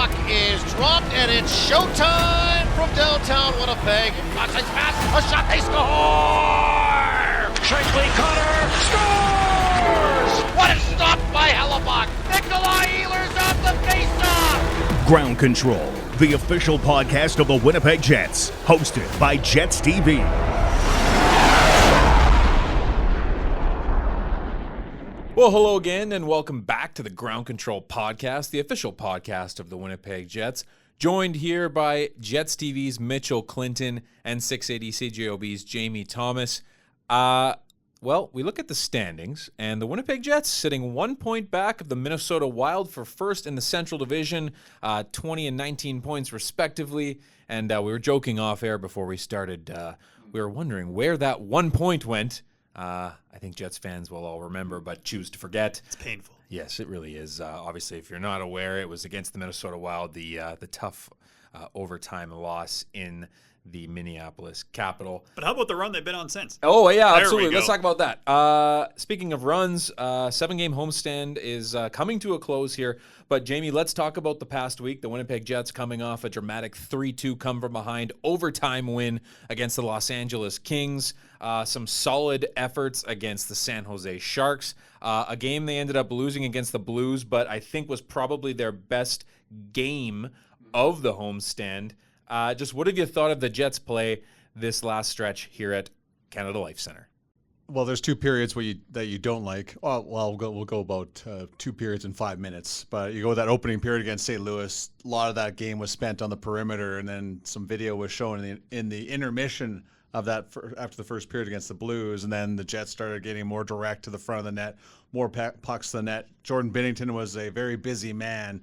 puck is dropped, and it's showtime from downtown Winnipeg. Nice pass, a shot, they score! Shifley Cutter scores! What a stop by Hellebuck! Nikolai Ehlers off the faceoff! Ground Control, the official podcast of the Winnipeg Jets, hosted by Jets TV. Well, hello again, and welcome back to the Ground Control Podcast, the official podcast of the Winnipeg Jets. Joined here by Jets TV's Mitchell Clinton and 680 CJOB's Jamie Thomas. Well, we look at the standings, and the Winnipeg Jets sitting 1 point back of the Minnesota Wild for first in the Central Division, 20 and 19 points respectively. And we were joking off air before we started. We were wondering where that 1 point went. I think Jets fans will all remember, but choose to forget. It's painful. Yes, it really is. Obviously, if you're not aware, it was against the Minnesota Wild, the tough overtime loss in the Minneapolis Capital. But how about the run they've been on since? Oh, yeah, There absolutely. we go. Let's talk about that. Speaking of runs, 7-game homestand is coming to a close here. But, Jamie, let's talk about the past week. The Winnipeg Jets coming off a dramatic 3-2 come-from-behind overtime win against the Los Angeles Kings. Some solid efforts against the San Jose Sharks. A game they ended up losing against the Blues, but I think was probably their best game of the homestand. Just what have you thought of the Jets' play this last stretch here at Canada Life Center? Well, there's two periods that you don't like. Well, we'll go about 2 periods in 5 minutes. But you go that opening period against St. Louis. A lot of that game was spent on the perimeter, and then some video was shown in the intermission of that after the first period against the Blues, and then the Jets started getting more direct to the front of the net, more pucks to the net. Jordan Binnington was a very busy man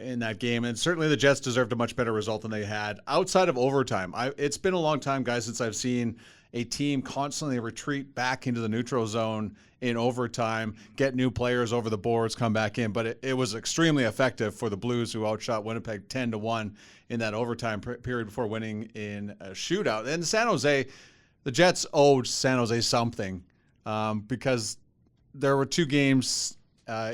in that game, and certainly the Jets deserved a much better result than they had outside of overtime. It's been a long time, guys, since I've seen a team constantly retreat back into the neutral zone in overtime, get new players over the boards, come back in. But it was extremely effective for the Blues, who outshot Winnipeg 10-1 in that overtime period before winning in a shootout. And San Jose, the Jets owed San Jose something because there were 2 games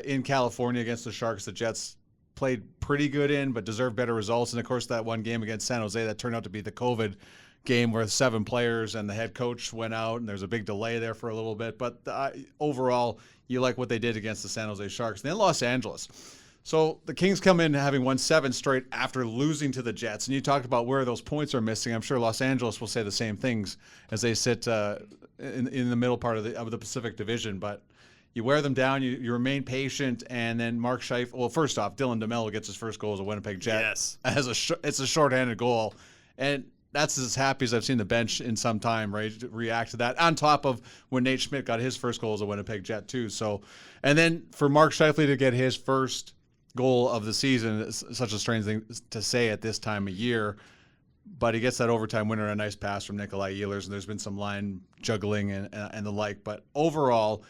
in California against the Sharks the Jets played pretty good in, but deserved better results. And, of course, that one game against San Jose that turned out to be the COVID game where 7 players and the head coach went out, and there's a big delay there for a little bit. But overall, you like what they did against the San Jose Sharks. And then Los Angeles. So the Kings come in having won 7 straight after losing to the Jets. And you talked about where those points are missing. I'm sure Los Angeles will say the same things as they sit in the middle part of the Pacific Division. But you wear them down, you remain patient, and then Mark Scheifele. Well, first off, Dylan DeMello gets his first goal as a Winnipeg Jet. Yes. It's a shorthanded goal. And that's as happy as I've seen the bench in some time, right? React to that. On top of when Nate Schmidt got his first goal as a Winnipeg Jet, too. So, and then for Mark Scheifele to get his first goal of the season, it's such a strange thing to say at this time of year. But he gets that overtime winner, a nice pass from Nikolai Ehlers, and there's been some line juggling and the like. But overall,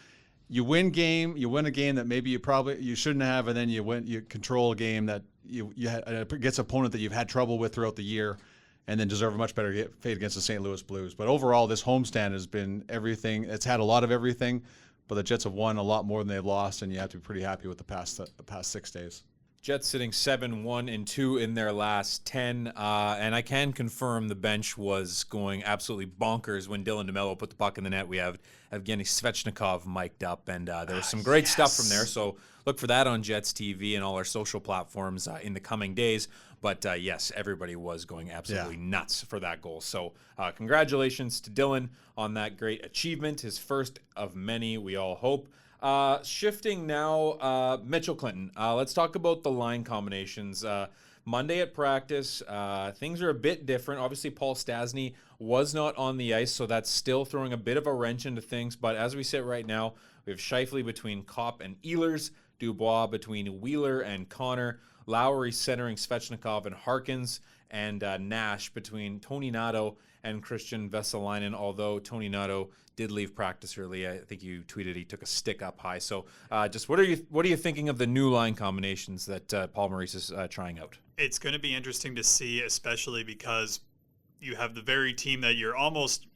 you win a game that maybe you shouldn't have, and then you control a game that you against an opponent that you've had trouble with throughout the year, and then deserve a much better fate against the St. Louis Blues. But overall, this homestand has been everything. It's had a lot of everything, but the Jets have won a lot more than they've lost, and you have to be pretty happy with the past 6 days. Jets sitting 7-1-2 in their last 10, and I can confirm the bench was going absolutely bonkers when Dylan DeMello put the puck in the net. We have Evgeny Svechnikov mic'd up, and there was some great stuff from there. So look for that on Jets TV and all our social platforms in the coming days. But yes, everybody was going absolutely nuts for that goal. So congratulations to Dylan on that great achievement, his first of many, we all hope. Shifting now, Mitchell Clinton. Let's talk about the line combinations. Monday at practice, things are a bit different. Obviously, Paul Stastny was not on the ice, so that's still throwing a bit of a wrench into things. But as we sit right now, we have Scheifele between Kopp and Ehlers, Dubois between Wheeler and Connor, Lowry centering Svechnikov and Harkins, and Nash between Tony Nato and Christian Vesalainen, although Tony Nato did leave practice early. I think you tweeted he took a stick up high. So just what are you thinking of the new line combinations that Paul Maurice is trying out? It's going to be interesting to see, especially because you have the very team that you're almost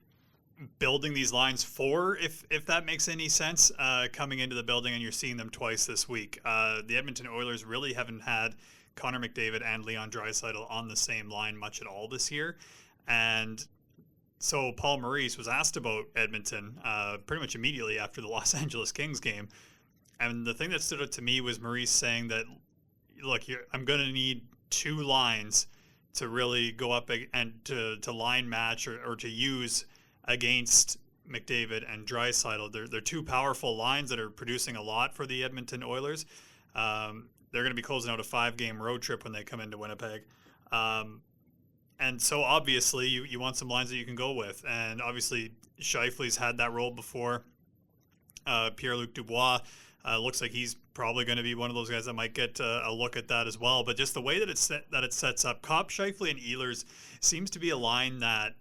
building these lines for, if that makes any sense, coming into the building, and you're seeing them twice this week. The Edmonton Oilers really haven't had Connor McDavid and Leon Draisaitl on the same line much at all this year. And so Paul Maurice was asked about Edmonton pretty much immediately after the Los Angeles Kings game. And the thing that stood out to me was Maurice saying that, look, I'm going to need two lines to really go up and to line match or to use against McDavid and Draisaitl. They're two powerful lines that are producing a lot for the Edmonton Oilers. They're going to be closing out a 5-game road trip when they come into Winnipeg. And so obviously you want some lines that you can go with. And obviously Scheifele's had that role before. Pierre-Luc Dubois looks like he's probably going to be one of those guys that might get a look at that as well. But just the way that it sets up, Kopp, Scheifele, and Ehlers seems to be a line that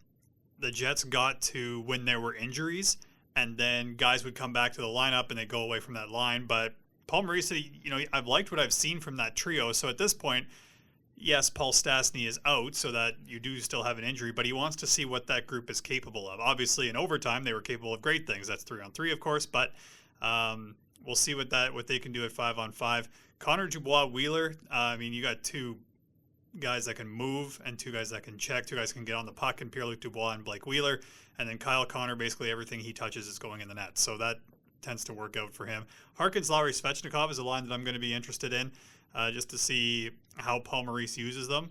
the Jets got to when there were injuries, and then guys would come back to the lineup and they go away from that line. But Paul Maurice said, I've liked what I've seen from that trio. So at this point, yes, Paul Stastny is out, so that you do still have an injury, but he wants to see what that group is capable of. Obviously, in overtime, they were capable of great things. That's 3-on-3, of course, but we'll see what they can do at 5-on-5. Connor Dubois, Wheeler. You got two guys that can move and two guys that can check. Two guys can get on the puck, and Pierre-Luc Dubois and Blake Wheeler. And then Kyle Connor, basically everything he touches is going in the net. So that tends to work out for him. Harkins, Lowry, Svechnikov is a line that I'm going to be interested in, just to see how Paul Maurice uses them.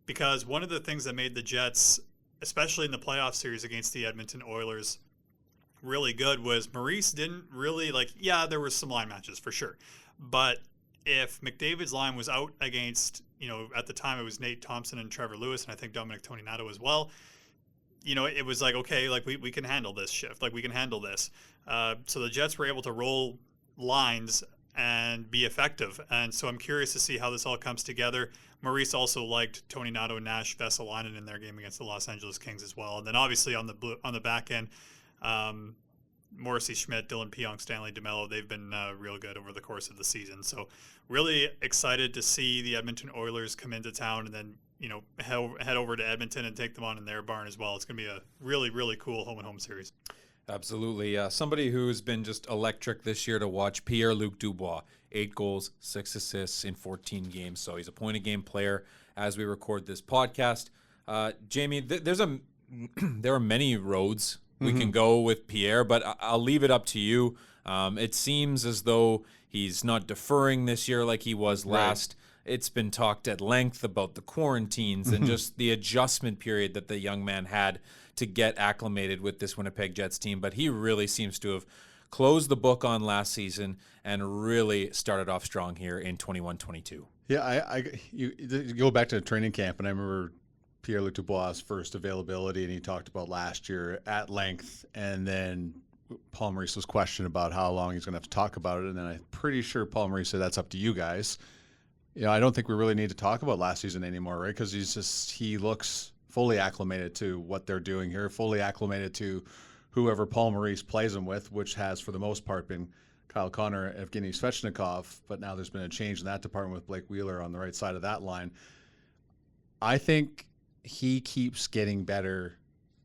Because one of the things that made the Jets, especially in the playoff series against the Edmonton Oilers, really good was Maurice didn't really there were some line matches for sure. But if McDavid's line was out against, at the time it was Nate Thompson and Trevor Lewis, and I think Dominic Toninato as well, it was like, okay, we can handle this shift. We can handle this. So the Jets were able to roll lines and be effective. And so I'm curious to see how this all comes together. Maurice also liked Toninato, Nash, Vesalainen in their game against the Los Angeles Kings as well. And then obviously on the back end, Morrissey, Schmidt, Dylan Pionk, Stanley DeMello, they've been real good over the course of the season. So really excited to see the Edmonton Oilers come into town and then, head over to Edmonton and take them on in their barn as well. It's going to be a really, really cool home-and-home series. Absolutely. Somebody who's been just electric this year to watch, Pierre-Luc Dubois. 8 goals, 6 assists in 14 games. So he's a point-a-game player as we record this podcast. Jamie, there are many roads we can go with Pierre, but I'll leave it up to you. It seems as though he's not deferring this year like he was last. It's been talked at length about the quarantines and just the adjustment period that the young man had to get acclimated with this Winnipeg Jets team. But he really seems to have closed the book on last season and really started off strong here in 21-22. Yeah, you go back to training camp, and I remember Pierre-Luc Dubois' first availability, and he talked about last year at length, and then Paul Maurice was questioned about how long he's going to have to talk about it, and then I'm pretty sure Paul Maurice said that's up to you guys. I don't think we really need to talk about last season anymore, right? Because he looks fully acclimated to what they're doing here, fully acclimated to whoever Paul Maurice plays him with, which has for the most part been Kyle Connor, Evgeny Svechnikov, but now there's been a change in that department with Blake Wheeler on the right side of that line. I think he keeps getting better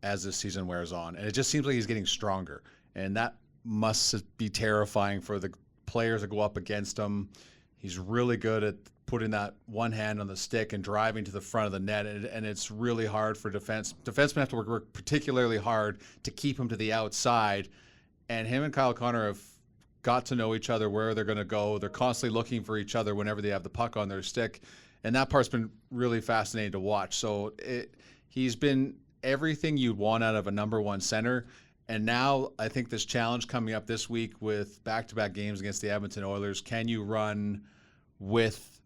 as this season wears on, and it just seems like he's getting stronger, and that must be terrifying for the players that go up against him. He's really good at putting that one hand on the stick and driving to the front of the net, and it's really hard for defensemen have to work particularly hard to keep him to the outside, and him and Kyle Connor have got to know each other, where they're going to go. They're constantly looking for each other whenever they have the puck on their stick, and that part's been really fascinating to watch. So he's been everything you'd want out of a number one center. And now I think this challenge coming up this week with back-to-back games against the Edmonton Oilers, can you run with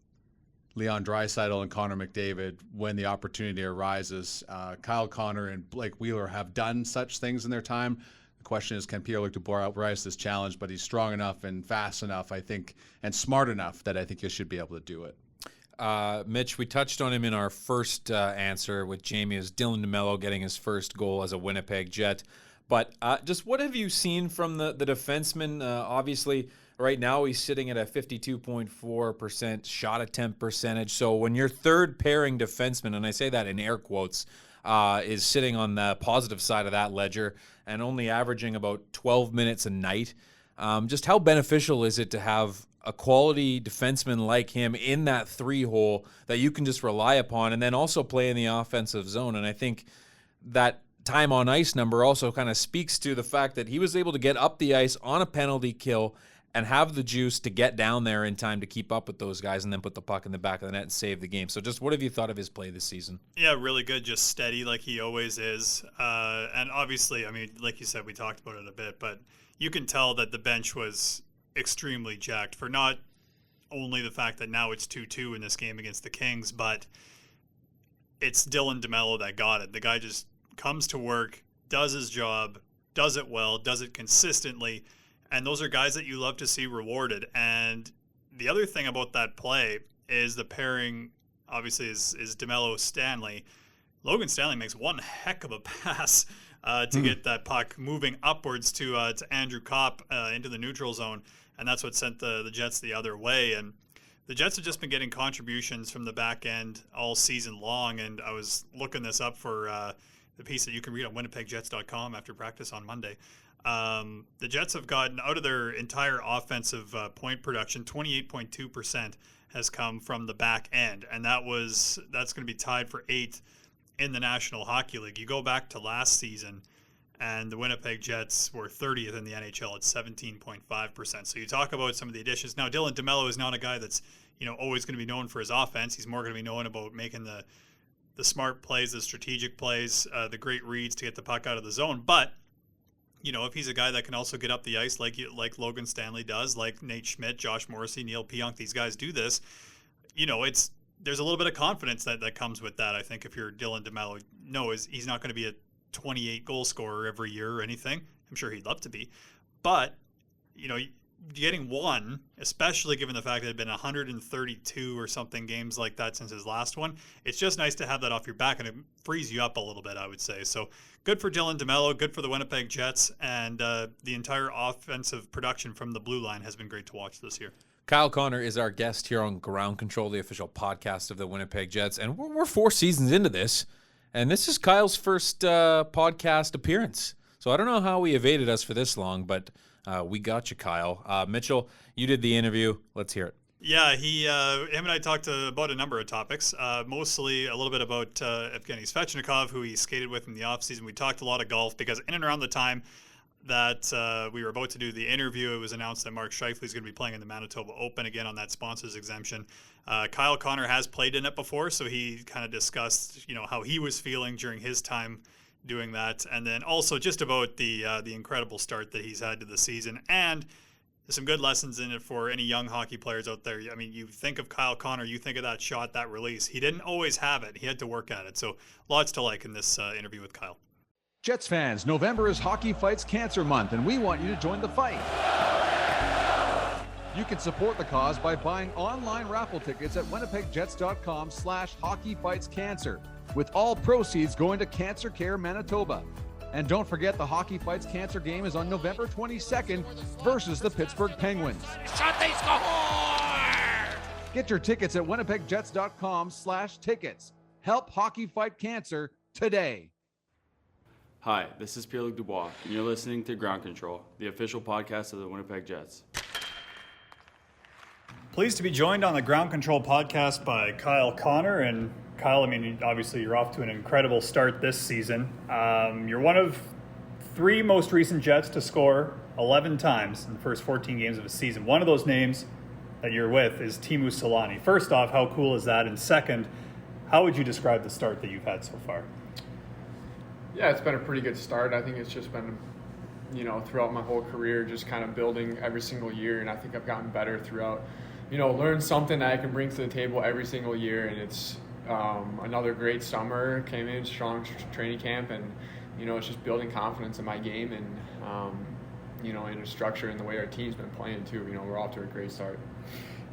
Leon Draisaitl and Connor McDavid when the opportunity arises? Kyle Connor and Blake Wheeler have done such things in their time. The question is, can Pierre-Luc Dubois rise this challenge? But he's strong enough and fast enough, I think, and smart enough that I think he should be able to do it. Mitch, we touched on him in our first answer with Jamie, as Dylan DeMello getting his first goal as a Winnipeg Jet. But just what have you seen from the defenseman? Obviously, right now he's sitting at a 52.4% shot attempt percentage. So when your third pairing defenseman, and I say that in air quotes, is sitting on the positive side of that ledger and only averaging about 12 minutes a night, just how beneficial is it to have a quality defenseman like him in that 3-hole that you can just rely upon, and then also play in the offensive zone. And I think that time on ice number also kind of speaks to the fact that he was able to get up the ice on a penalty kill and have the juice to get down there in time to keep up with those guys and then put the puck in the back of the net and save the game. So just what have you thought of his play this season? Yeah, really good, just steady like he always is. And obviously, I mean, like you said, we talked about it a bit, but you can tell that the bench was extremely jacked for not only the fact that now it's 2-2 in this game against the Kings, but it's Dylan DeMello that got it. The guy just comes to work, does his job, does it well, does it consistently, and those are guys that you love to see rewarded. And the other thing about that play is the pairing, obviously, is DeMello-Stanley. Logan Stanley makes one heck of a pass to get that puck moving upwards to Andrew Kopp into the neutral zone, and that's what sent the Jets the other way. And the Jets have just been getting contributions from the back end all season long, and I was looking this up for the piece that you can read on winnipegjets.com after practice on Monday. The Jets have gotten out of their entire offensive point production, 28.2% has come from the back end, and that's going to be tied for 8th in the National Hockey League. You go back to last season, and the Winnipeg Jets were 30th in the NHL at 17.5%. So you talk about some of the additions. Now, Dylan DeMello is not a guy that's always going to be known for his offense. He's more going to be known about making the smart plays, the strategic plays, the great reads to get the puck out of the zone. But if he's a guy that can also get up the ice like Logan Stanley does, like Nate Schmidt, Josh Morrissey, Neil Pionk, these guys do this, there's a little bit of confidence that comes with that. I think if you're Dylan DeMello, he's not going to be a 28 goal scorer every year or anything. I'm sure he'd love to be. But, getting one, especially given the fact that it had been 132 or something games like that since his last one, it's just nice to have that off your back, and it frees you up a little bit, I would say. So good for Dylan DeMello, good for the Winnipeg Jets, and the entire offensive production from the blue line has been great to watch this year. Kyle Connor is our guest here on Ground Control, the official podcast of the Winnipeg Jets, and we're 4 seasons into this, and this is Kyle's first podcast appearance. So I don't know how he evaded us for this long, but we got you, Kyle. Mitchell, you did the interview. Let's hear it. Yeah, him and I talked about a number of topics, mostly a little bit about Evgeny Svechnikov, who he skated with in the offseason. We talked a lot of golf because in and around the time that we were about to do the interview, it was announced that Mark Scheifele is going to be playing in the Manitoba Open again on that sponsors exemption. Kyle Connor has played in it before, so he kind of discussed, how he was feeling during his time doing that, and then also just about the incredible start that he's had to the season, and there's some good lessons in it for any young hockey players out there. I mean, you think of Kyle Connor, you think of that shot, that release. He didn't always have it. He had to work at it. So lots to like in this interview with Kyle. Jets fans, November is Hockey Fights Cancer Month, and we want you to join the fight. You can support the cause by buying online raffle tickets at winnipegjets.com/hockeyfightscancer, with all proceeds going to Cancer Care Manitoba. And don't forget the Hockey Fights Cancer game is on November 22nd versus the Pittsburgh Penguins. Shot, they score! Get your tickets at winnipegjets.com/tickets. Help hockey fight cancer today. Hi, this is Pierre-Luc Dubois, and you're listening to Ground Control, the official podcast of the Winnipeg Jets. Pleased to be joined on the Ground Control podcast by Kyle Connor. And Kyle, I mean, obviously you're off to an incredible start this season. You're one of 3 most recent Jets to score 11 times in the first 14 games of a season. One of those names that you're with is Teemu Selanne. First off, how cool is that? And second, how would you describe the start that you've had so far? Yeah, it's been a pretty good start. I think it's just been, throughout my whole career, just kind of building every single year. And I think I've gotten better throughout, learned something that I can bring to the table every single year. And it's another great summer, came in, strong training camp. And, it's just building confidence in my game and, in a structure and the way our team's been playing too. We're off to a great start.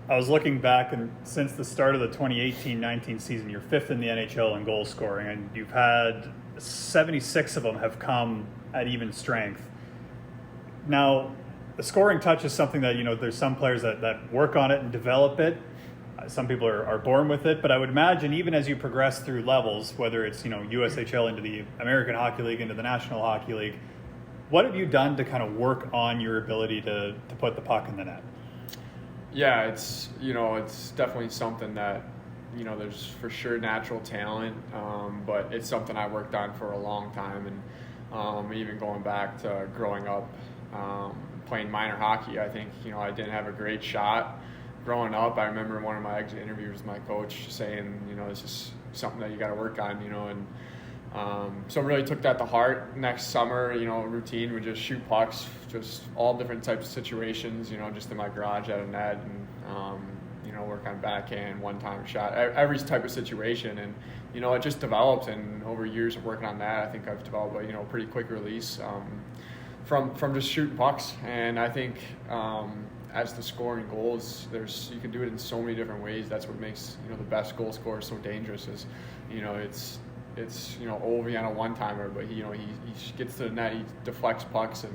I was looking back, and since the start of the 2018-19 season, you're 5th in the NHL in goal scoring, and you've had 76 of them have come at even strength. Now, the scoring touch is something that, there's some players that work on it and develop it. Some people are born with it, but I would imagine even as you progress through levels, whether it's, USHL into the American Hockey League, into the National Hockey League, what have you done to kind of work on your ability to put the puck in the net? Yeah, it's definitely something that, there's for sure natural talent, but it's something I worked on for a long time. And even going back to growing up, playing minor hockey, I think, I didn't have a great shot growing up. I remember in one of my exit interviews with my coach saying, this is something that you got to work on, and so I really took that to heart. Next summer, routine would just shoot pucks, just all different types of situations, just in my garage at a net, and work on backhand, one-time shot, every type of situation. And it just develops, and over years of working on that, I think I've developed a pretty quick release from just shooting pucks. And I think as to scoring goals, you can do it in so many different ways. That's what makes the best goal scorer so dangerous. Is it's Ovi on a one-timer, but he gets to the net, he deflects pucks, and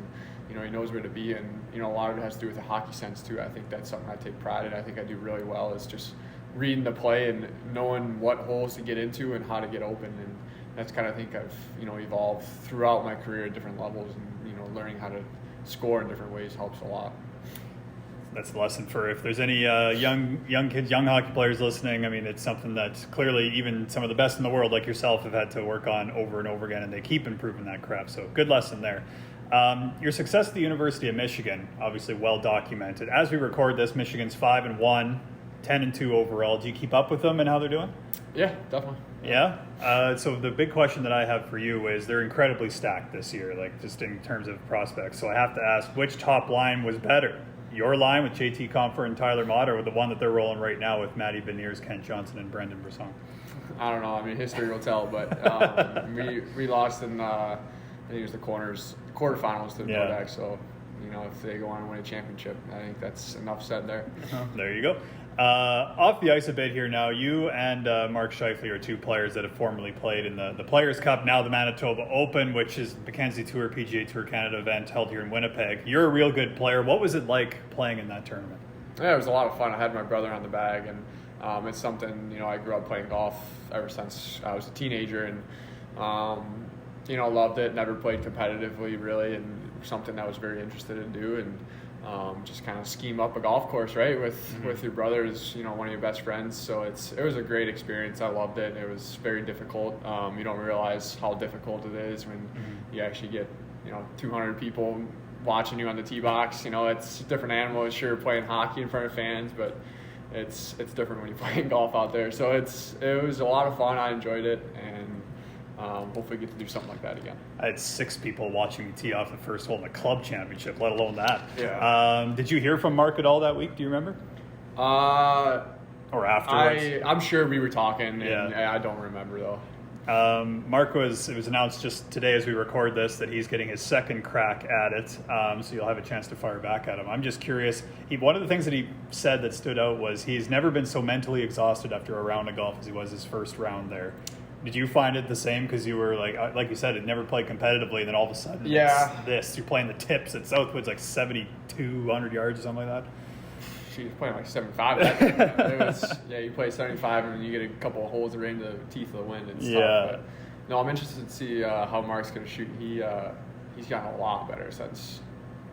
he knows where to be. And a lot of it has to do with the hockey sense too. I think that's something I take pride in. I think I do really well, is just reading the play and knowing what holes to get into and how to get open. And that's kind of, I think I've evolved throughout my career at different levels, and learning how to score in different ways helps a lot. That's the lesson for if there's any young kids, young hockey players listening. I mean, it's something that clearly even some of the best in the world like yourself have had to work on over and over again, and they keep improving that craft. So good lesson there. Your success at the University of Michigan, obviously well documented. As we record this, Michigan's 5-1, 10-2 overall. Do you keep up with them and how they're doing? Yeah, definitely. Yeah. So the big question that I have for you is they're incredibly stacked this year, like just in terms of prospects. So I have to ask, which top line was better? Your line with JT Compher and Tyler Mott, or the one that they're rolling right now with Matty Beniers, Kent Johnson, and Brendan Brisson? I don't know. I mean, history will tell, but we lost in I think it was the quarterfinals to the Kodak. So if they go on and win a championship, I think that's enough said there. There you go. Off the ice a bit here now, you and Mark Scheifele are two players that have formerly played in the Players' Cup, now the Manitoba Open, which is the Mackenzie Tour, PGA Tour Canada event held here in Winnipeg. You're a real good player. What was it like playing in that tournament? Yeah, it was a lot of fun. I had my brother on the bag, and it's something, I grew up playing golf ever since I was a teenager, and loved it. Never played competitively really, and something I was very interested in doing. Just kind of scheme up a golf course, right, with your brother is one of your best friends. So it was a great experience. I loved it. It was very difficult. You don't realize how difficult it is when you actually get 200 people watching you on the tee box. It's a different animal. Sure, playing hockey in front of fans, but it's different when you're playing golf out there. So it was a lot of fun. I enjoyed it, and hopefully get to do something like that again. I had 6 people watching me tee off the first hole in the club championship, let alone that. Yeah. Did you hear from Mark at all that week? Do you remember? Or afterwards? I'm sure we were talking, Yeah. and I don't remember though. Mark it was announced just today as we record this that he's getting his second crack at it, so you'll have a chance to fire back at him. I'm just curious, one of the things that he said that stood out was he's never been so mentally exhausted after a round of golf as he was his first round there. Did you find it the same? Because you were like you said, it never played competitively, and then all of a sudden, you're playing the tips at Southwood's like 7,200 yards or something like that. She was playing like 75. It was, you play 75 and you get a couple of holes right into the teeth of the wind. It's tough. But no, I'm interested to see how Mark's going to shoot. He's gotten a lot better since,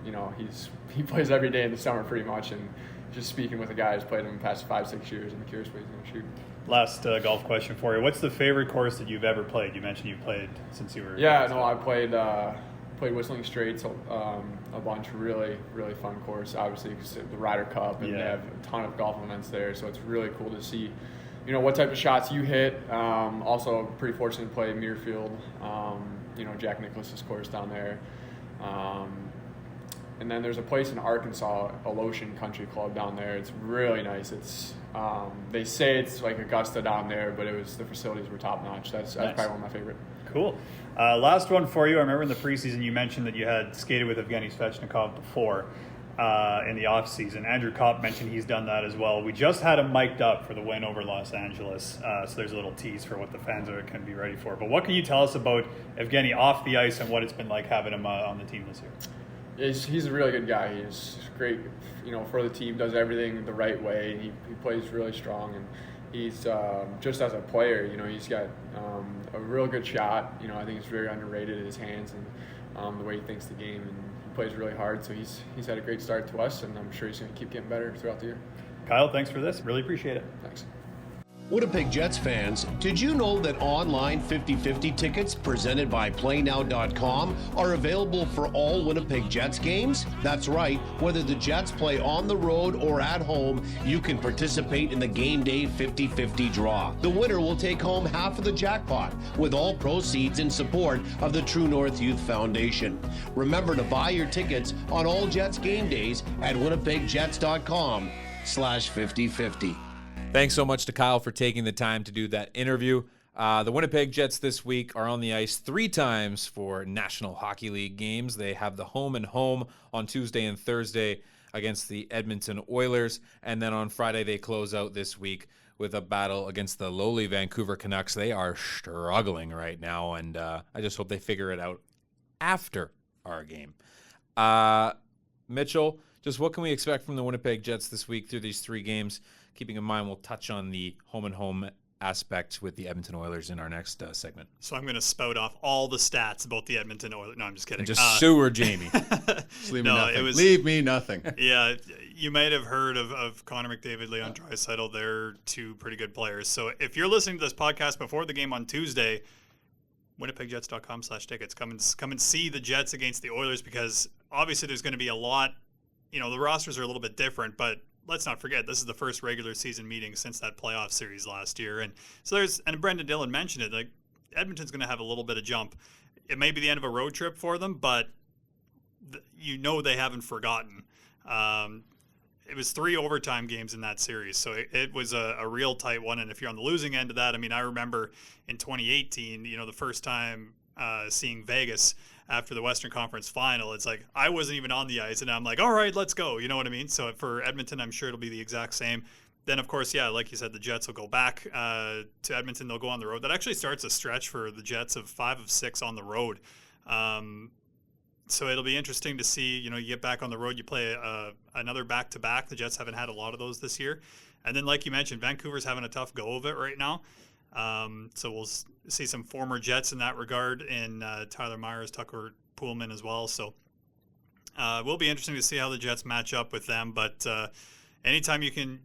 he plays every day in the summer pretty much, and just speaking with a guy who's played him the past 5-6 years, I'm curious what he's going to shoot. Last golf question for you. What's the favorite course that you've ever played? You mentioned you've played since you were... Yeah, no, I played Whistling Straits a bunch. Really, really fun course. Obviously, because the Ryder Cup, and they have a ton of golf events there, so it's really cool to see, what type of shots you hit. Also, pretty fortunate to play Muirfield, Jack Nicklaus's course down there. And then there's a place in Arkansas, Alotian Country Club down there. It's really nice. It's they say it's like Augusta down there, but the facilities were top notch. That's nice. probably one of my favorite. Cool. Last one for you. I remember in the preseason you mentioned that you had skated with Evgeny Svechnikov before in the off season. Andrew Kopp mentioned he's done that as well. We just had him mic'd up for the win over Los Angeles, so there's a little tease for what the fans can be ready for. But what can you tell us about Evgeny off the ice and what it's been like having him on the team this year? He's a really good guy. He's great, for the team, does everything the right way. He plays really strong, and he's just as a player, he's got a real good shot. I think he's very underrated in his hands and the way he thinks the game, and plays really hard. So he's had a great start to us, and I'm sure he's going to keep getting better throughout the year. Kyle, thanks for this. Really appreciate it. Thanks. Winnipeg Jets fans, did you know that online 50-50 tickets presented by PlayNow.com are available for all Winnipeg Jets games? That's right. Whether the Jets play on the road or at home, you can participate in the game day 50-50 draw. The winner will take home half of the jackpot, with all proceeds in support of the True North Youth Foundation. Remember to buy your tickets on all Jets game days at winnipegjets.com/50-50. Thanks so much to Kyle for taking the time to do that interview. The Winnipeg Jets this week are on the ice 3 times for National Hockey League games. They have the home and home on Tuesday and Thursday against the Edmonton Oilers. And then on Friday, they close out this week with a battle against the lowly Vancouver Canucks. They are struggling right now, and I just hope they figure it out after our game. Mitchell, just what can we expect from the Winnipeg Jets this week through these 3 games? Keeping in mind, we'll touch on the home and home aspect with the Edmonton Oilers in our next segment. So I'm going to spout off all the stats about the Edmonton Oilers. No, I'm just kidding. And just sewer Jamie. Leave me nothing. Yeah, you might have heard of Connor McDavid, Leon Draisaitl. They're 2 pretty good players. So if you're listening to this podcast before the game on Tuesday, winnipegjets.com/tickets. Come and see the Jets against the Oilers, because obviously there's going to be a lot. The rosters are a little bit different, but let's not forget, this is the first regular season meeting since that playoff series last year. And so and Brendan Dillon mentioned it, like Edmonton's going to have a little bit of jump. It may be the end of a road trip for them, but they haven't forgotten. It was 3 overtime games in that series, so it was a real tight one. And if you're on the losing end of that, I mean, I remember in 2018, the first time seeing Vegas after the Western Conference Final, it's like I wasn't even on the ice, and I'm like, all right, let's go. You know what I mean? So for Edmonton, I'm sure it'll be the exact same. Then, of course, yeah, like you said, the Jets will go back to Edmonton. They'll go on the road. That actually starts a stretch for the Jets of 5 of 6 on the road. So it'll be interesting to see, you get back on the road, you play another back-to-back. The Jets haven't had a lot of those this year. And then, like you mentioned, Vancouver's having a tough go of it right now. So we'll see some former Jets in that regard, in Tyler Myers, Tucker Poolman as well. So it will be interesting to see how the Jets match up with them. But anytime you can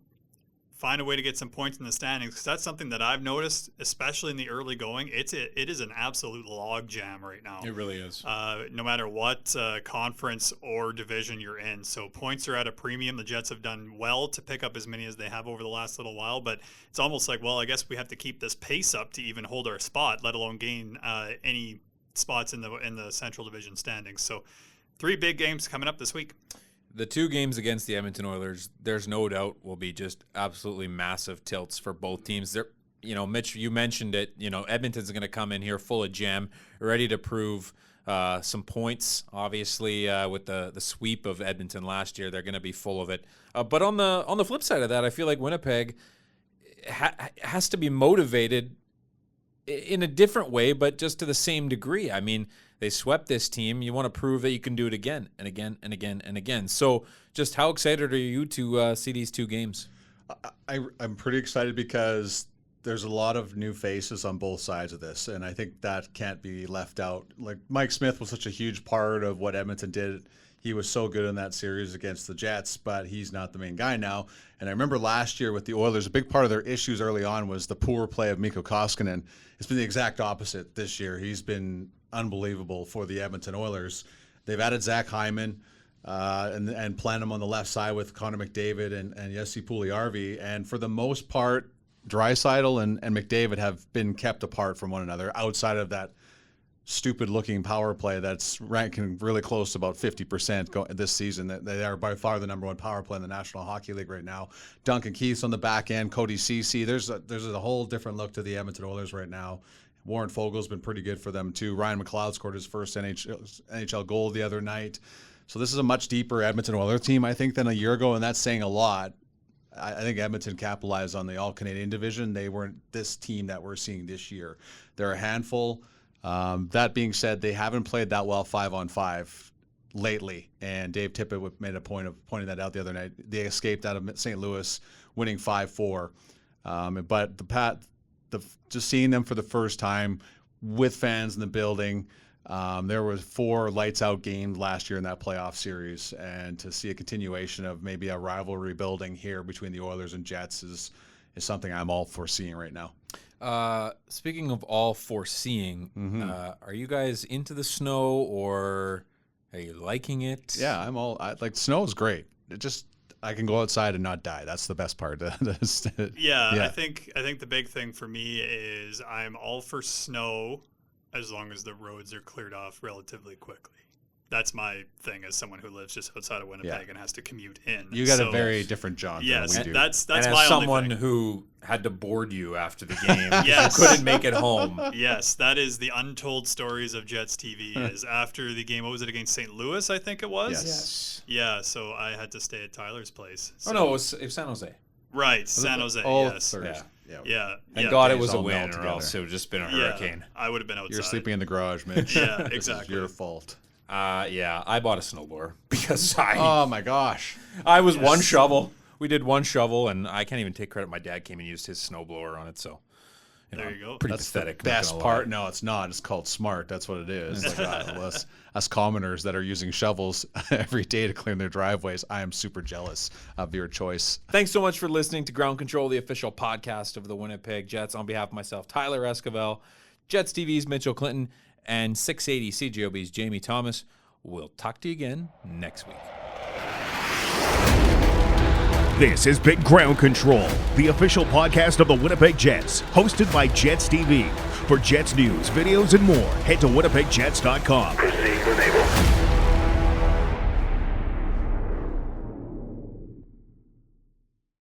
find a way to get some points in the standings, because that's something that I've noticed, especially in the early going. It is an absolute log jam right now. It really is. No matter what conference or division you're in. So points are at a premium. The Jets have done well to pick up as many as they have over the last little while, but it's almost like, well, I guess we have to keep this pace up to even hold our spot, let alone gain any spots in the Central Division standings. So 3 big games coming up this week. The 2 games against the Edmonton Oilers, there's no doubt, will be just absolutely massive tilts for both teams. They're, Mitch, you mentioned it. Edmonton's going to come in here full of jam, ready to prove some points. Obviously, with the sweep of Edmonton last year, they're going to be full of it. But on the flip side of that, I feel like Winnipeg has to be motivated in a different way, but just to the same degree. I mean, they swept this team. You want to prove that you can do it again and again and again and again. So just how excited are you to see these 2 games? I'm pretty excited because there's a lot of new faces on both sides of this, and I think that can't be left out. Like, Mike Smith was such a huge part of what Edmonton did. He was so good in that series against the Jets, but he's not the main guy now. And I remember last year with the Oilers, a big part of their issues early on was the poor play of Mikko Koskinen. It's been the exact opposite this year. He's been unbelievable for the Edmonton Oilers. They've added Zach Hyman and planned him on the left side with Connor McDavid and Jesse Puljujärvi. And for the most part, Draisaitl and McDavid have been kept apart from one another outside of that stupid-looking power play that's ranking really close to about 50% this season. They are by far the number 1 power play in the National Hockey League right now. Duncan Keith's on the back end, Cody Ceci. There's a whole different look to the Edmonton Oilers right now. Warren Fogel's been pretty good for them too. Ryan McLeod scored his first NHL goal the other night. So this is a much deeper Edmonton Oilers team, I think, than a year ago, and that's saying a lot. I think Edmonton capitalized on the All-Canadian division. They weren't this team that we're seeing this year. They're a handful. That being said, they haven't played that well 5-on-5 lately, and Dave Tippett made a point of pointing that out the other night. They escaped out of St. Louis, winning 5-4. But just seeing them for the first time with fans in the building, There was 4 lights out games last year in that playoff series, and to see a continuation of maybe a rivalry building here between the Oilers and Jets is something I'm all for seeing right now. Speaking of all foreseeing, are you guys into the snow, or are you liking it? Yeah, like snow is great. I can go outside and not die. That's the best part. Yeah, I think the big thing for me is I'm all for snow as long as the roads are cleared off relatively quickly. That's my thing as someone who lives just outside of Winnipeg and has to commute in. You got a very different job than we do. That's and my as someone only thing. who had to board you after the game, yes, couldn't make it home. Yes, that is the untold stories of Jets TV. Is after the game, what was it, against St. Louis? I think it was. Yes. Yeah, so I had to stay at Tyler's place. So. Oh no, it was San Jose. Right, San Jose. Oh, yes. Yeah. Thank God it was a all win, melt or together. else it would just been a hurricane. I would have been outside. You're sleeping in the garage, Mitch. Yeah, This is exactly. your fault. Yeah, I bought a snowblower because Oh my gosh. I was one shovel. We did one shovel, and I can't even take credit. My dad came and used his snowblower on it, so there you go. Pretty That's pathetic. the not best gonna part. lie. No, it's not. It's called smart. That's what it is. Like, us commoners that are using shovels every day to clean their driveways, I am super jealous of your choice. Thanks so much for listening to Ground Control, the official podcast of the Winnipeg Jets. On behalf of myself, Tyler Esquivel, Jets TV's Mitchell Clinton, and 680 CJOB's Jamie Thomas. We'll talk to you again next week. This has been Ground Control, the official podcast of the Winnipeg Jets, hosted by Jets TV. For Jets news, videos, and more, head to winnipegjets.com. Proceed when able.